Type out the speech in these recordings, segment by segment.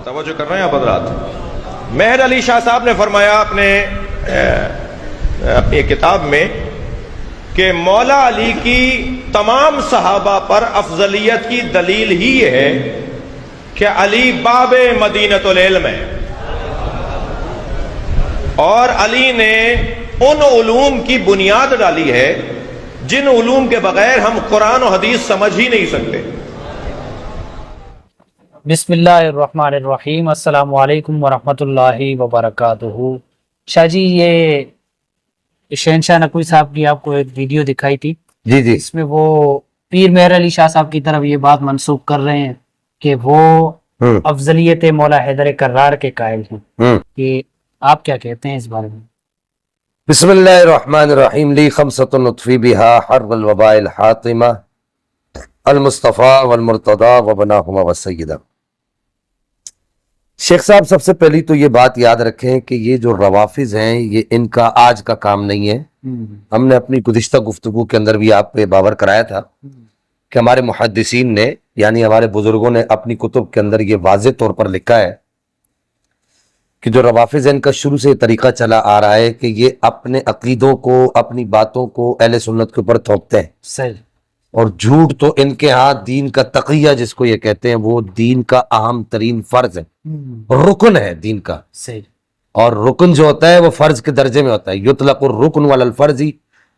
توجہ کر رہے ہیں آپ حضرات؟ مہر علی شاہ صاحب نے فرمایا اپنی کتاب میں کہ مولا علی کی تمام صحابہ پر افضلیت کی دلیل ہی یہ ہے کہ علی باب مدینۃ العلم ہے، اور علی نے ان علوم کی بنیاد ڈالی ہے جن علوم کے بغیر ہم قرآن و حدیث سمجھ ہی نہیں سکتے۔ بسم اللہ الرحمن الرحیم، السلام علیکم ورحمۃ اللہ وبرکاتہ۔ شاہ جی، یہ شہنشاہ نقوی صاحب کی آپ کو ایک ویڈیو دکھائی تھی، جی اس میں وہ پیر مہر علی شاہ صاحب کی طرف یہ بات منسوخ کر رہے ہیں کہ وہ افضلیت مولا حیدر کرار کے قائل ہیں، کہ آپ کیا کہتے ہیں اس بارے میں؟ بسم اللہ الرحمن الرحیم۔ لی خمسۃ نطفی بہا حرب الوباء الحاطمہ المصطفیٰ والمرتضیٰ وبناہما والسیدہ۔ شیخ صاحب، سب سے پہلی تو یہ بات یاد رکھیں کہ یہ جو روافظ ہیں یہ ان کا آج کا کام نہیں ہے۔ ہم نے اپنی گزشتہ گفتگو کے اندر بھی آپ پہ باور کرایا تھا کہ ہمارے محدثین نے، یعنی ہمارے بزرگوں نے اپنی کتب کے اندر یہ واضح طور پر لکھا ہے کہ جو روافظ ہیں ان کا شروع سے یہ طریقہ چلا آ رہا ہے کہ یہ اپنے عقیدوں کو، اپنی باتوں کو اہل سنت کے اوپر تھوپتے ہیں، صحیح، اور جھوٹ تو ان کے ہاں دین کا تقیہ جس کو یہ کہتے ہیں وہ دین کا اہم ترین فرض ہے، رکن ہے دین کا۔ صحیح، اور رکن جو ہوتا ہے وہ فرض کے درجے میں ہوتا ہے، یطلق الرکن علی الفرض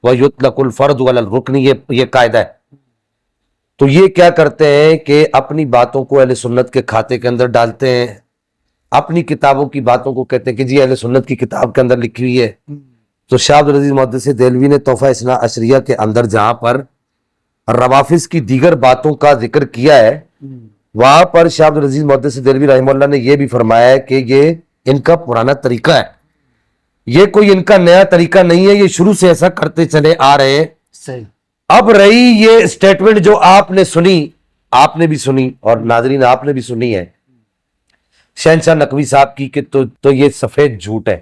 و یطلق الفرض علی الرکن، یہ قاعدہ ہے۔ تو یہ کیا کرتے ہیں کہ اپنی باتوں کو اہل سنت کے کھاتے کے اندر ڈالتے ہیں، اپنی کتابوں کی باتوں کو کہتے ہیں کہ جی اہل سنت کی کتاب کے اندر لکھی ہوئی ہے۔ تو شاہ عبدالعزیز محدث دہلوی نے تحفہ اثنا عشریہ کے اندر جہاں پر روافظ کی دیگر باتوں کا ذکر کیا ہے، وہاں پر شاہ عبدالعزیز محدث دہلوی رحمہ اللہ نے یہ بھی فرمایا ہے کہ یہ ان کا پرانا طریقہ ہے، یہ کوئی ان کا نیا طریقہ نہیں ہے، یہ شروع سے ایسا کرتے چلے آ رہے ہیں۔ صحیح۔ اب رہی یہ سٹیٹمنٹ جو آپ نے سنی، آپ نے بھی سنی اور ناظرین آپ نے بھی سنی ہے شہنشاہ نقوی صاحب کی، کہ تو یہ سفید جھوٹ ہے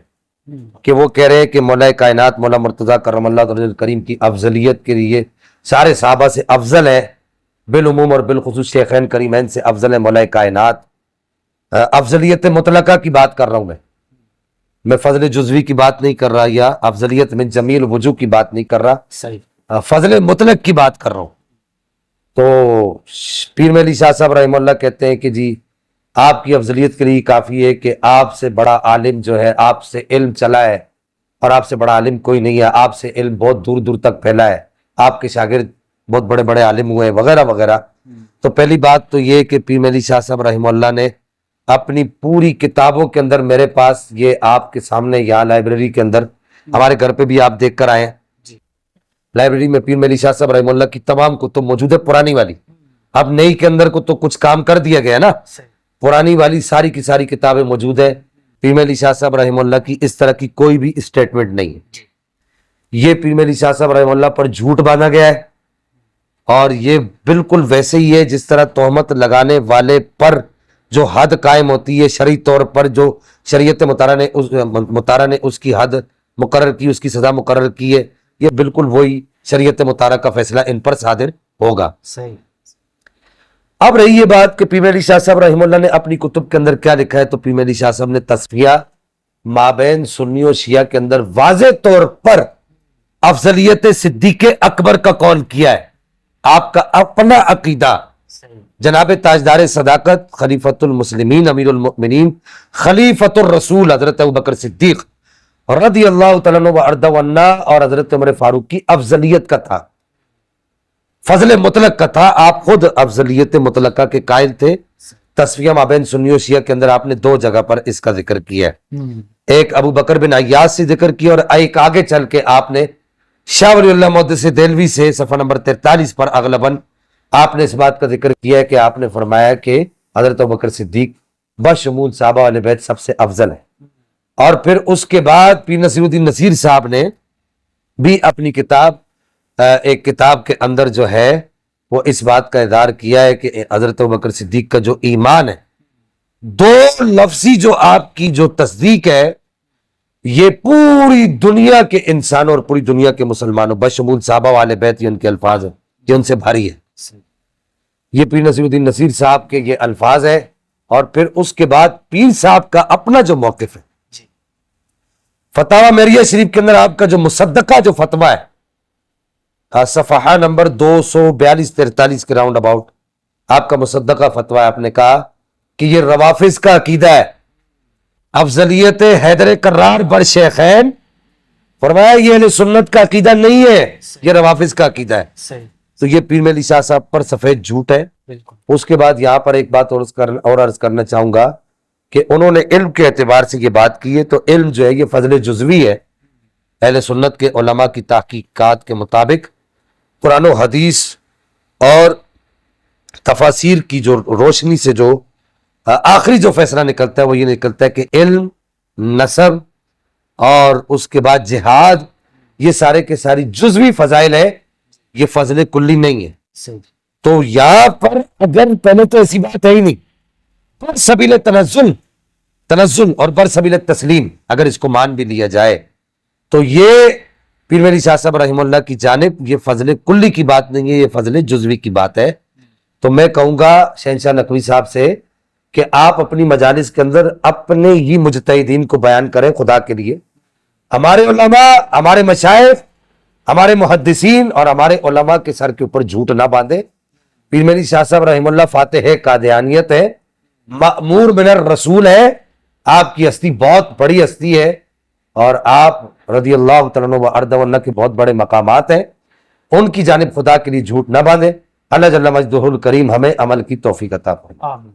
کہ وہ کہہ رہے ہیں کہ مولا کائنات مولا مرتضیٰ کرم اللہ وجہ الکریم کی افضلیت کے لیے سارے صحابہ سے افضل ہے، بالعموم اور بالخصوص شیخین کریمین سے افضل ہے مولا کائنات۔ افضلیت مطلقہ کی بات کر رہا ہوں میں فضل جزوی کی بات نہیں کر رہا، یا افضلیت من جمیل وجوہ کی بات نہیں کر رہا، صحیح، فضل مطلق کی بات کر رہا ہوں۔ تو پیر مہر علی شاہ صاحب رحمہ اللہ کہتے ہیں کہ جی آپ کی افضلیت کے لیے کافی ہے کہ آپ سے بڑا عالم جو ہے، آپ سے علم چلا ہے، اور آپ سے بڑا عالم کوئی نہیں ہے، آپ سے علم بہت دور دور تک پھیلا ہے، آپ کے شاگرد بہت بڑے بڑے عالم ہوئے وغیرہ وغیرہ۔ تو پہلی بات تو یہ کہ پیر مہر علی شاہ صاحب رحمہ اللہ نے اپنی پوری کتابوں کے اندر، میرے پاس یہ آپ کے سامنے یہاں لائبریری کے اندر، ہمارے گھر پہ بھی آپ دیکھ کر آئے ہیں، لائبریری میں پیر مہر علی شاہ صاحب رحمہ اللہ کی تمام کتب موجود ہے، پرانی والی۔ اب نئی کے اندر کو تو کچھ کام کر دیا گیا نا، پرانی والی ساری کی ساری کتابیں موجود ہیں۔ پیر مہر علی شاہ صاحب رحمہ اللہ کی اس طرح کی کوئی بھی اسٹیٹمنٹ نہیں ہے، یہ پیر مہر علی شاہ صاحب رحمہ اللہ پر جھوٹ باندھا گیا ہے، اور یہ بالکل ویسے ہی ہے جس طرح تہمت لگانے والے پر جو حد قائم ہوتی ہے شرعی طور پر، جو شریعت مطالعہ نے اس کی حد مقرر کی، اس کی سزا مقرر کی ہے، یہ بالکل وہی شریعت مطالعہ کا فیصلہ ان پر صادر ہوگا۔ صحیح۔ اب رہی یہ بات کہ پیر مہر علی شاہ صاحب رحمہ اللہ نے اپنی کتب کے اندر کیا لکھا ہے، تو پیر مہر علی شاہ صاحب نے تصفیہ مابین سنی و شیعہ کے اندر واضح طور پر افضلیت صدیق اکبر کا قول کیا ہے، آپ کا اپنا عقیدہ جناب تاجدار صداقت خلیفۃ المسلمین امیر المؤمنین خلیفۃ الرسول حضرت ابوبکر صدیق رضی اللہ تعالیٰ عنہ وارضہ عنا اور حضرت عمر فاروق کی افضلیت کا تھا، فضل مطلق کا تھا۔ آپ خود افضلیت مطلقہ کے قائل تھے۔ تصفیہ مابین سنی و شیعہ کے اندر آپ نے دو جگہ پر اس کا ذکر کیا ہے، ایک ابو بکر بن عیاض سے ذکر کیا، اور ایک آگے چل کے آپ نے شاہ ولی اللہ محدث دہلوی سے صفحہ نمبر 43 پر اغلباً آپ نے اس بات کا ذکر کیا ہے کہ آپ نے فرمایا کہ حضرت ابوبکر صدیق بشمول صحابہ والے بیت سب سے افضل ہے۔ اور پھر اس کے بعد پیر نصیر الدین نصیر صاحب نے بھی اپنی کتاب، ایک کتاب کے اندر جو ہے وہ اس بات کا اظہار کیا ہے کہ حضرت ابوبکر صدیق کا جو ایمان ہے، دو لفظی جو آپ کی جو تصدیق ہے، یہ پوری دنیا کے انسانوں اور پوری دنیا کے مسلمانوں بشمول صحابہ والے بیت، یہ ان کے الفاظ ہیں، یہ ان سے بھاری ہے۔ یہ پیر نصیر الدین نصیر صاحب کے یہ الفاظ ہے، اور پھر اس کے بعد پیر صاحب کا اپنا جو موقف ہے. جی فتاوی میریہ شریف کے اندر آپ کا جو مصدقہ جو فتویٰ ہے صفحہ نمبر 242-43 کے راؤنڈ اباؤٹ آپ کا مصدقہ فتویٰ ہے. آپ نے کہا کہ یہ روافظ کا عقیدہ ہے, افضلیت حیدر کرار بر شیخین. فرمایا یہ اہل سنت کا عقیدہ نہیں ہے, یہ روافظ کا عقیدہ ہے. صحیح تو یہ پیر مہدی شاہ صاحب پر سفید جھوٹ ہے. بالکل. اس کے بعد یہاں پر ایک بات اور عرض کرنا چاہوں گا کہ انہوں نے علم کے اعتبار سے یہ بات کی ہے, تو علم جو ہے یہ فضل جزوی ہے. اہل سنت کے علماء کی تحقیقات کے مطابق قرآن و حدیث اور تفاسیر کی جو روشنی سے جو آخری جو فیصلہ نکلتا ہے وہ یہ نکلتا ہے کہ علم, نسب اور اس کے بعد جہاد یہ سارے کے ساری جزوی فضائل ہے, یہ فضل کلی نہیں ہے. صحیح. تو یہاں پر اگر پہلے تو ایسی بات ہے ہی نہیں, پر سبیل تنزل اور بر سبیل تسلیم اگر اس کو مان بھی لیا جائے تو یہ پیر مہدی شاہ صاحب رحمہ اللہ کی جانب یہ فضل کلی کی بات نہیں ہے, یہ فضل جزوی کی بات ہے. تو میں کہوں گا شہنشاہ نقوی صاحب سے کہ آپ اپنی مجالس کے اندر اپنے ہی مجتہدین کو بیان کریں خدا کے لیے. ہمارے علماء, ہمارے مشائخ, ہمارے محدثین اور ہمارے علماء کے سر کے اوپر جھوٹ نہ باندھیں. پیر مہدی شاہ صاحب رحمہ اللہ فاتح قادیانیت ہے, مأمور من الرسول ہے, آپ کی ہستی بہت بڑی ہستی ہے اور آپ رضی اللہ تعالیٰ عنہ و ارض اللہ کے بہت بڑے مقامات ہیں. ان کی جانب خدا کے لیے جھوٹ نہ باندھیں. اللہ جل مجدہ الکریم ہمیں عمل کی توفیق عطا فرمائے. آمین.